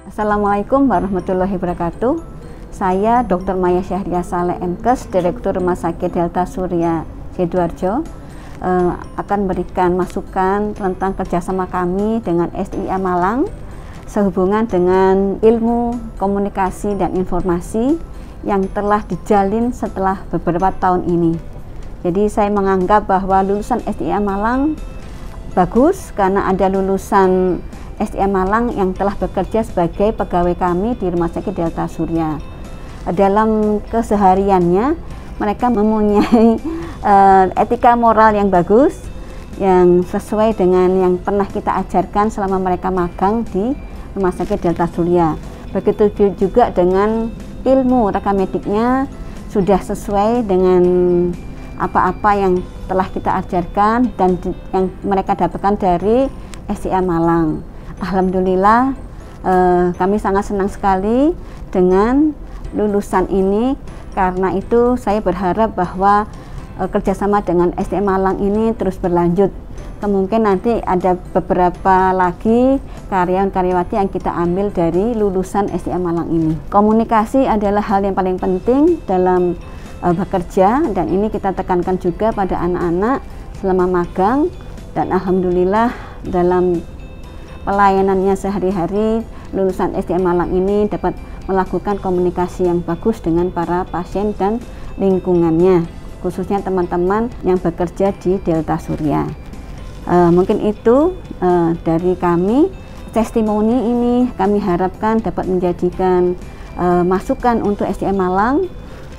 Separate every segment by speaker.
Speaker 1: Assalamualaikum warahmatullahi wabarakatuh. Saya Dr. Maya Syahria Saleh MKes, Direktur Rumah Sakit Delta Surya Sidoarjo, akan memberikan masukan tentang kerjasama kami dengan STIA Malang sehubungan dengan ilmu komunikasi dan informasi yang telah dijalin setelah beberapa tahun ini. Jadi saya menganggap bahwa lulusan STIA Malang bagus karena ada lulusan STIA Malang yang telah bekerja sebagai pegawai kami di Rumah Sakit Delta Surya. Dalam kesehariannya mereka mempunyai etika moral yang bagus, yang sesuai dengan yang pernah kita ajarkan selama mereka magang di Rumah Sakit Delta Surya. Begitu juga dengan ilmu rekam mediknya sudah sesuai dengan apa-apa yang telah kita ajarkan dan yang mereka dapatkan dari STIA Malang. Alhamdulillah, kami sangat senang sekali dengan lulusan ini. Karena itu saya berharap bahwa kerjasama dengan STIA Malang ini terus berlanjut. Kemungkinan nanti ada beberapa lagi karyawan-karyawati yang kita ambil dari lulusan STIA Malang ini. Komunikasi adalah hal yang paling penting dalam bekerja, dan ini kita tekankan juga pada anak-anak selama magang, dan alhamdulillah dalam pelayanannya sehari-hari lulusan STIA Malang ini dapat melakukan komunikasi yang bagus dengan para pasien dan lingkungannya, khususnya teman-teman yang bekerja di Delta Surya. Mungkin itu dari kami. Testimoni ini kami harapkan dapat menjadikan masukan untuk STIA Malang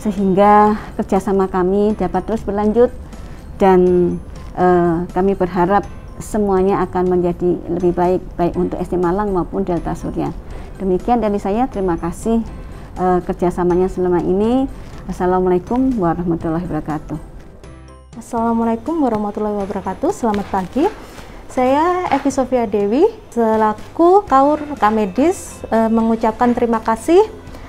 Speaker 1: sehingga kerjasama kami dapat terus berlanjut, dan kami berharap semuanya akan menjadi lebih baik untuk STIA Malang maupun Delta Surya. Demikian dari saya, terima kasih kerjasamanya selama ini. Assalamualaikum warahmatullahi wabarakatuh.
Speaker 2: Assalamualaikum warahmatullahi wabarakatuh. Selamat pagi. Saya Evi Sofia Dewi selaku Kaur Rekam Medis mengucapkan terima kasih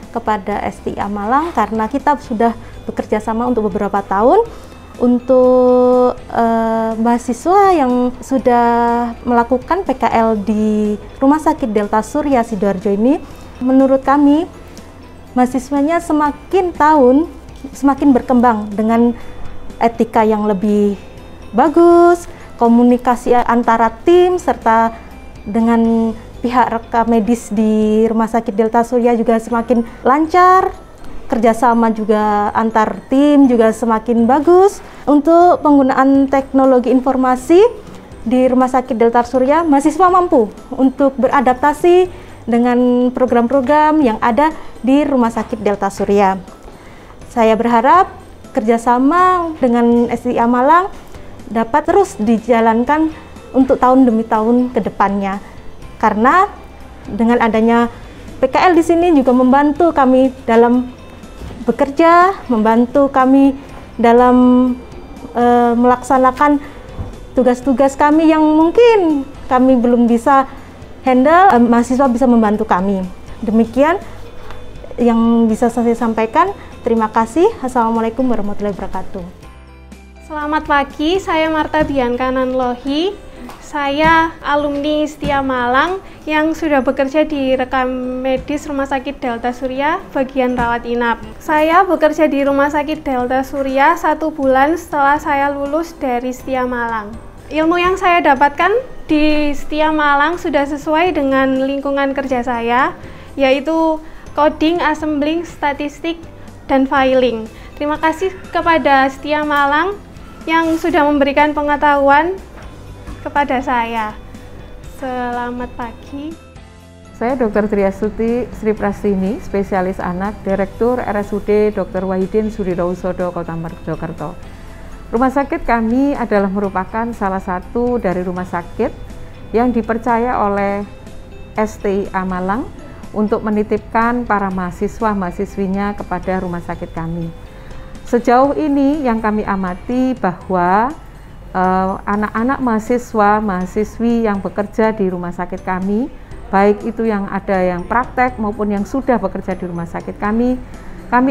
Speaker 2: kepada STIA Malang karena kita sudah bekerja sama untuk beberapa tahun. Untuk mahasiswa yang sudah melakukan PKL di Rumah Sakit Delta Surya Sidoarjo ini, menurut kami mahasiswanya semakin tahun semakin berkembang dengan etika yang lebih bagus, komunikasi antara tim serta dengan pihak rekam medis di Rumah Sakit Delta Surya juga semakin lancar, kerjasama juga antar tim juga semakin bagus. Untuk penggunaan teknologi informasi di Rumah Sakit Delta Surya, mahasiswa mampu untuk beradaptasi dengan program-program yang ada di Rumah Sakit Delta Surya. Saya berharap kerjasama dengan STIA Malang dapat terus dijalankan untuk tahun demi tahun ke depannya. Karena dengan adanya PKL di sini juga membantu kami dalam bekerja, membantu kami dalam melaksanakan tugas-tugas kami yang mungkin kami belum bisa handle, mahasiswa bisa membantu kami. Demikian yang bisa saya sampaikan. Terima kasih. Assalamualaikum warahmatullahi wabarakatuh.
Speaker 3: Selamat pagi, saya Marta Bianca Nanlohi. Saya alumni STIA Malang yang sudah bekerja di rekam medis Rumah Sakit Delta Surya bagian rawat inap. Saya bekerja di Rumah Sakit Delta Surya 1 bulan setelah saya lulus dari STIA Malang. Ilmu yang saya dapatkan di STIA Malang sudah sesuai dengan lingkungan kerja saya, yaitu coding, assembling, statistik, dan filing. Terima kasih kepada STIA Malang yang sudah memberikan pengetahuan kepada saya. Selamat pagi.
Speaker 4: Saya Dr. Triasuti Sri Prastini, spesialis anak, Direktur RSUD Dr. Wahidin Sudirohusodo, Kota Mojokerto. Rumah sakit kami adalah merupakan salah satu dari rumah sakit yang dipercaya oleh STIA Malang untuk menitipkan para mahasiswa-mahasiswinya kepada rumah sakit kami. Sejauh ini yang kami amati bahwa anak-anak mahasiswa-mahasiswi yang bekerja di rumah sakit kami, baik itu yang ada yang praktek maupun yang sudah bekerja di rumah sakit kami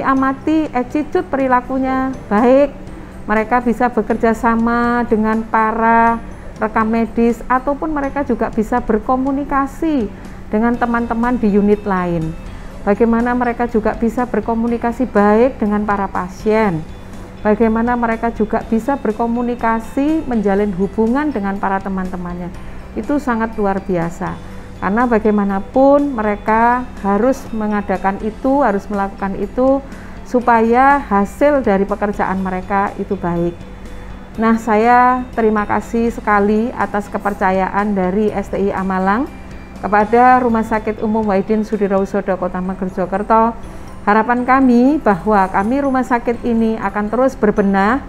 Speaker 4: amati attitude perilakunya baik. Mereka bisa bekerja sama dengan para rekam medis ataupun mereka juga bisa berkomunikasi dengan teman-teman di unit lain. Bagaimana mereka juga bisa berkomunikasi baik dengan para pasien. Bagaimana mereka juga bisa berkomunikasi, menjalin hubungan dengan para teman-temannya. Itu sangat luar biasa. Karena bagaimanapun mereka harus mengadakan itu, harus melakukan itu supaya hasil dari pekerjaan mereka itu baik. Nah, saya terima kasih sekali atas kepercayaan dari STIA Malang kepada Rumah Sakit Umum Wahidin Sudirohusodo Kota Mojokerto. Harapan kami bahwa kami rumah sakit ini akan terus berbenah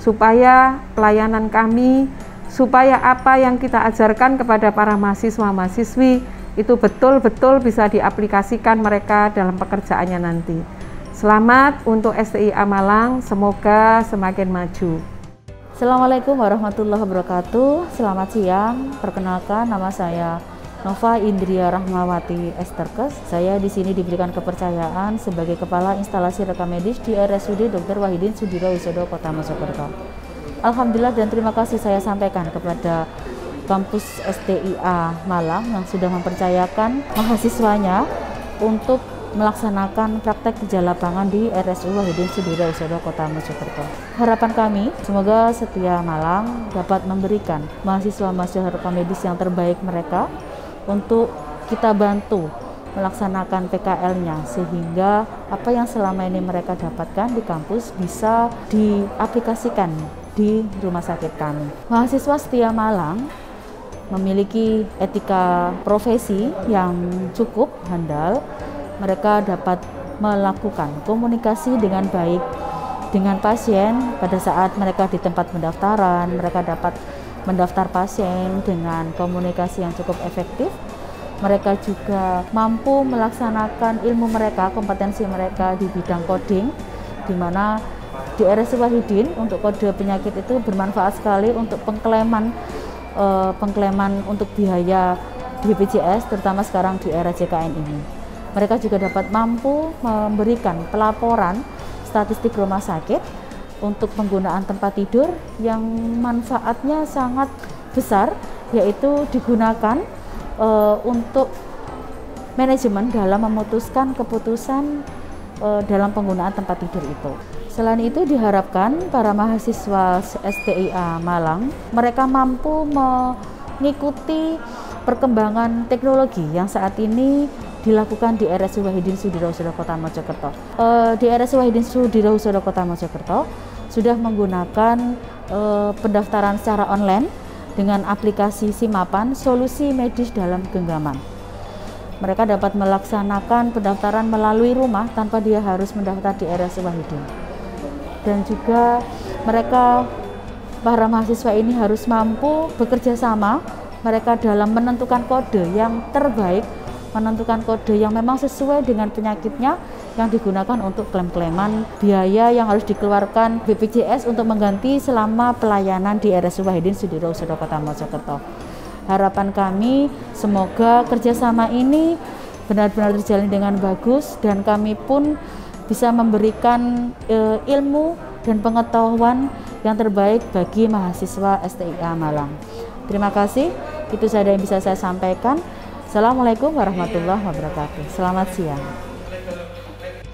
Speaker 4: supaya pelayanan kami, supaya apa yang kita ajarkan kepada para mahasiswa-mahasiswi itu betul-betul bisa diaplikasikan mereka dalam pekerjaannya nanti. Selamat untuk STIA Malang, semoga semakin maju.
Speaker 5: Assalamualaikum warahmatullahi wabarakatuh. Selamat siang. Perkenalkan, nama saya Nova Indria Rahmawati Esterkes. Saya di sini diberikan kepercayaan sebagai Kepala Instalasi Rekam Medis di RSUD Dr. Wahidin Sudirohusodo Kota Mojokerto. Alhamdulillah dan terima kasih saya sampaikan kepada kampus STIA Malang yang sudah mempercayakan mahasiswanya untuk melaksanakan praktek kerja lapangan di RSU Wahidin Sudirohusodo Kota Mojokerto. Harapan kami, semoga STIA Malang dapat memberikan mahasiswa-mahasiswa rekam medis yang terbaik mereka untuk kita bantu melaksanakan PKL-nya sehingga apa yang selama ini mereka dapatkan di kampus bisa diaplikasikan di rumah sakit kami. Mahasiswa STIA Malang memiliki etika profesi yang cukup handal. Mereka dapat melakukan komunikasi dengan baik dengan pasien pada saat mereka di tempat pendaftaran. Mereka dapat mendaftar pasien dengan komunikasi yang cukup efektif. Mereka juga mampu melaksanakan ilmu mereka, kompetensi mereka di bidang coding, di mana di RSU Wahidin untuk kode penyakit itu bermanfaat sekali untuk pengklaiman untuk biaya BPJS, terutama sekarang di era JKN ini. Mereka juga dapat mampu memberikan pelaporan statistik rumah sakit untuk penggunaan tempat tidur yang manfaatnya sangat besar, yaitu digunakan untuk manajemen dalam memutuskan keputusan dalam penggunaan tempat tidur itu. Selain itu diharapkan para mahasiswa STIA Malang mereka mampu mengikuti perkembangan teknologi yang saat ini dilakukan di RSU Wahidin Sudirohusodo Kota Mojokerto. Di RSU Wahidin Sudirohusodo Kota Mojokerto sudah menggunakan pendaftaran secara online dengan aplikasi Simapan, solusi medis dalam genggaman. Mereka dapat melaksanakan pendaftaran melalui rumah tanpa dia harus mendaftar di RSU Wahidin. Dan juga mereka, para mahasiswa ini harus mampu bekerja sama mereka dalam menentukan kode yang terbaik, menentukan kode yang memang sesuai dengan penyakitnya yang digunakan untuk klaim-klaiman biaya yang harus dikeluarkan BPJS untuk mengganti selama pelayanan di RSU Wahidin Sudirohusodo Kota Mojokerto. Harapan kami semoga kerjasama ini benar-benar terjalin dengan bagus dan kami pun bisa memberikan ilmu dan pengetahuan yang terbaik bagi mahasiswa STIA Malang. Terima kasih, itu saja yang bisa saya sampaikan. Assalamualaikum warahmatullahi wabarakatuh. Selamat siang.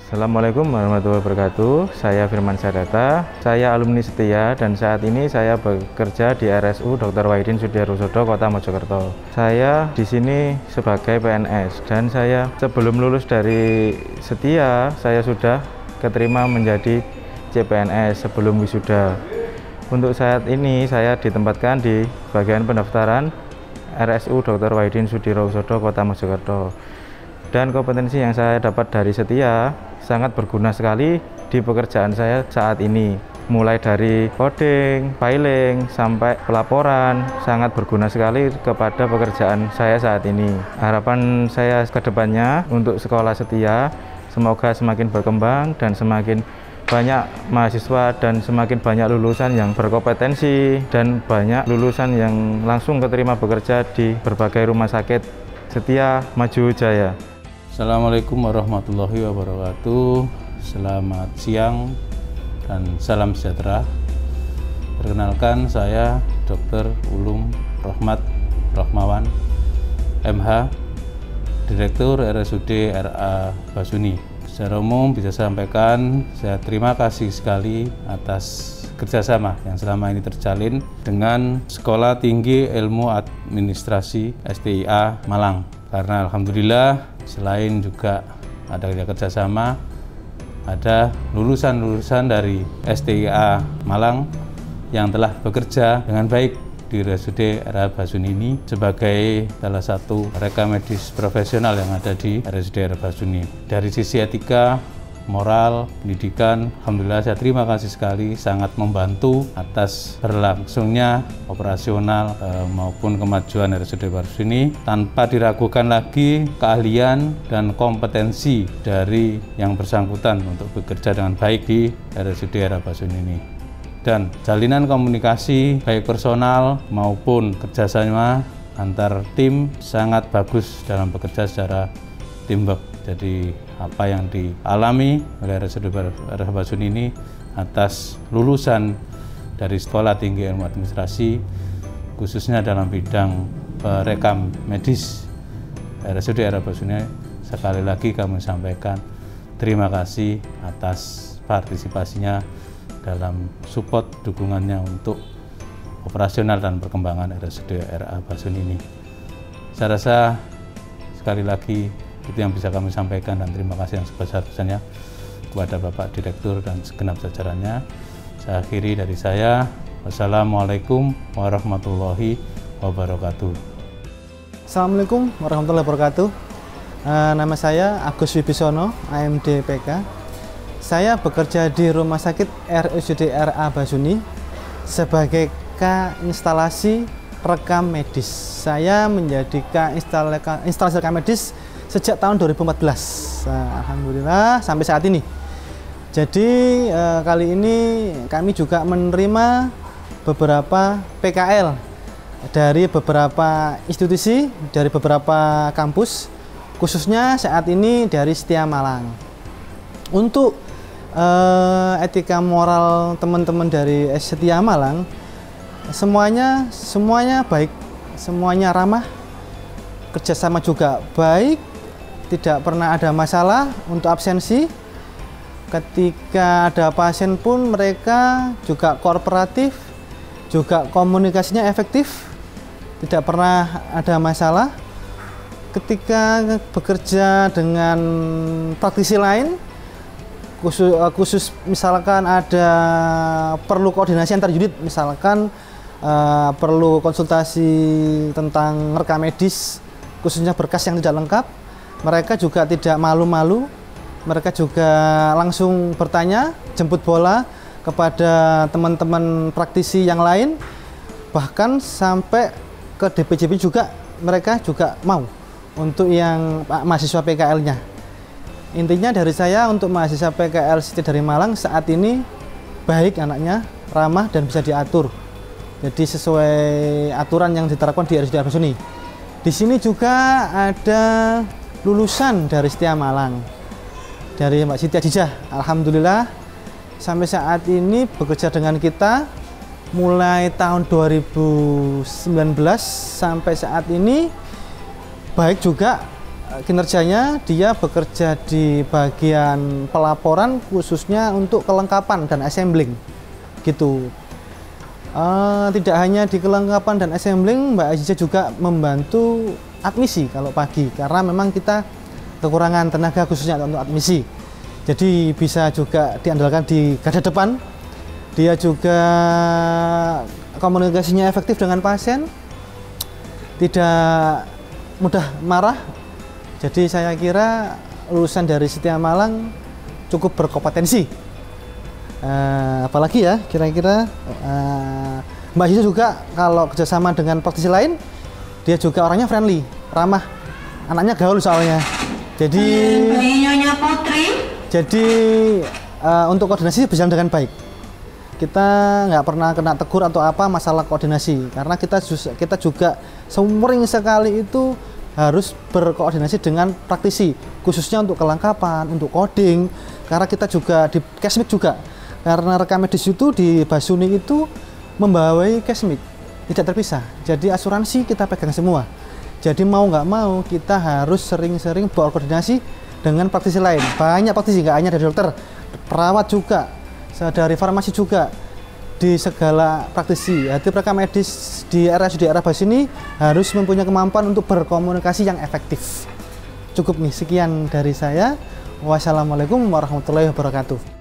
Speaker 6: Assalamualaikum warahmatullahi wabarakatuh. Saya Firman Sadata, saya alumni setia dan saat ini saya bekerja di RSU Dr. Wahidin Sudirohusodo Kota Mojokerto. Saya di sini sebagai PNS dan saya sebelum lulus dari setia saya sudah keterima menjadi CPNS sebelum wisuda. Untuk saat ini saya ditempatkan di bagian pendaftaran RSU Dr. Wahidin Sudirohusodo Kota Mojokerto. Dan kompetensi yang saya dapat dari setia sangat berguna sekali di pekerjaan saya saat ini. Mulai dari coding, filing, sampai pelaporan, sangat berguna sekali kepada pekerjaan saya saat ini. Harapan saya ke depannya untuk sekolah setia, semoga semakin berkembang dan semakin banyak mahasiswa dan semakin banyak lulusan yang berkompetensi dan banyak lulusan yang langsung keterima bekerja di berbagai rumah sakit setia maju jaya.
Speaker 7: Assalamualaikum warahmatullahi wabarakatuh. Selamat siang dan salam sejahtera. Perkenalkan, saya Dr. Ulum Rohmat Rohmawan, MH, Direktur RSUD RA Basuni. Secara umum bisa saya sampaikan, saya terima kasih sekali atas kerjasama yang selama ini terjalin dengan Sekolah Tinggi Ilmu Administrasi STIA Malang. Karena alhamdulillah selain juga ada kerjasama, ada lulusan-lulusan dari STIA Malang yang telah bekerja dengan baik di RSUD RA Basuni ini sebagai salah satu rekam medis profesional yang ada di RSUD RA Basuni. Dari sisi etika, moral, pendidikan, alhamdulillah saya terima kasih sekali, sangat membantu atas berlangsungnya operasional maupun kemajuan RSUD Basuni tanpa diragukan lagi keahlian dan kompetensi dari yang bersangkutan untuk bekerja dengan baik di RSUD RA Basuni ini. Dan jalinan komunikasi baik personal maupun kerjasama antar tim sangat bagus dalam bekerja secara teamwork. Jadi apa yang dialami oleh RSUD RA Basuni ini atas lulusan dari Sekolah Tinggi Ilmu Administrasi khususnya dalam bidang rekam medis RSUD RA Basuni, sekali lagi kami sampaikan terima kasih atas partisipasinya dalam support dukungannya untuk operasional dan perkembangan RSUD RA Basuni ini. Saya rasa sekali lagi itu yang bisa kami sampaikan dan terima kasih yang sebesar-besarnya kepada Bapak Direktur dan segenap jajarannya. Saya akhiri dari saya. Wassalamualaikum warahmatullahi wabarakatuh.
Speaker 8: Assalamualaikum warahmatullahi wabarakatuh. Nama saya Agus Wibisono, AMD PK. Saya bekerja di Rumah Sakit RSUD RA Basuni sebagai instalasi rekam medis. Saya menjadi instalasi rekam medis sejak tahun 2014. Alhamdulillah sampai saat ini. Jadi kali ini kami juga menerima beberapa PKL dari beberapa institusi, dari beberapa kampus, khususnya saat ini dari STIA Malang. Untuk etika moral teman-teman dari STIA Malang semuanya baik, semuanya ramah, kerjasama juga baik, tidak pernah ada masalah untuk absensi. Ketika ada pasien pun mereka juga kooperatif, juga komunikasinya efektif, tidak pernah ada masalah. Ketika bekerja dengan praktisi lain, khusus misalkan ada perlu koordinasi antar unit, misalkan perlu konsultasi tentang rekam medis, khususnya berkas yang tidak lengkap, mereka juga tidak malu-malu, mereka juga langsung bertanya, jemput bola kepada teman-teman praktisi yang lain, bahkan sampai ke DPJP juga mereka juga mau untuk yang mahasiswa PKL-nya. Intinya dari saya untuk mahasiswa PKL Siti dari Malang saat ini baik anaknya, ramah dan bisa diatur. Jadi sesuai aturan yang diterapkan di RSUD RA Basuni. Di sini juga ada lulusan dari STIA Malang, dari Mbak Siti Ajijah. Alhamdulillah sampai saat ini bekerja dengan kita mulai tahun 2019 sampai saat ini baik juga kinerjanya. Dia bekerja di bagian pelaporan khususnya untuk kelengkapan dan assembling gitu. Tidak hanya di kelengkapan dan assembling, Mbak Aziza juga membantu admisi kalau pagi karena memang kita kekurangan tenaga khususnya untuk admisi. Jadi bisa juga diandalkan di garda depan. Dia juga komunikasinya efektif dengan pasien, tidak mudah marah. Jadi saya kira lulusan dari STIA Malang cukup berkompetensi. Apalagi ya kira-kira Mbak Aziza juga kalau kerjasama dengan praktisi lain, dia juga orangnya friendly, ramah, anaknya gaul soalnya. Jadi untuk koordinasi berjalan dengan baik. Kita nggak pernah kena tegur atau apa masalah koordinasi, karena kita juga sering sekali itu harus berkoordinasi dengan praktisi, khususnya untuk kelengkapan, untuk coding, karena kita juga di Kesmik juga, karena rekam medis itu di Basuni itu membawai Kesmik, tidak terpisah, jadi asuransi kita pegang semua. Jadi mau nggak mau kita harus sering-sering berkoordinasi dengan praktisi lain. Banyak praktisi, nggak hanya dari dokter, perawat juga, dari farmasi juga, di segala praktisi. Jadi rekam medis di RSUD RA Basuni harus mempunyai kemampuan untuk berkomunikasi yang efektif. Cukup nih, sekian dari saya. Wassalamualaikum warahmatullahi wabarakatuh.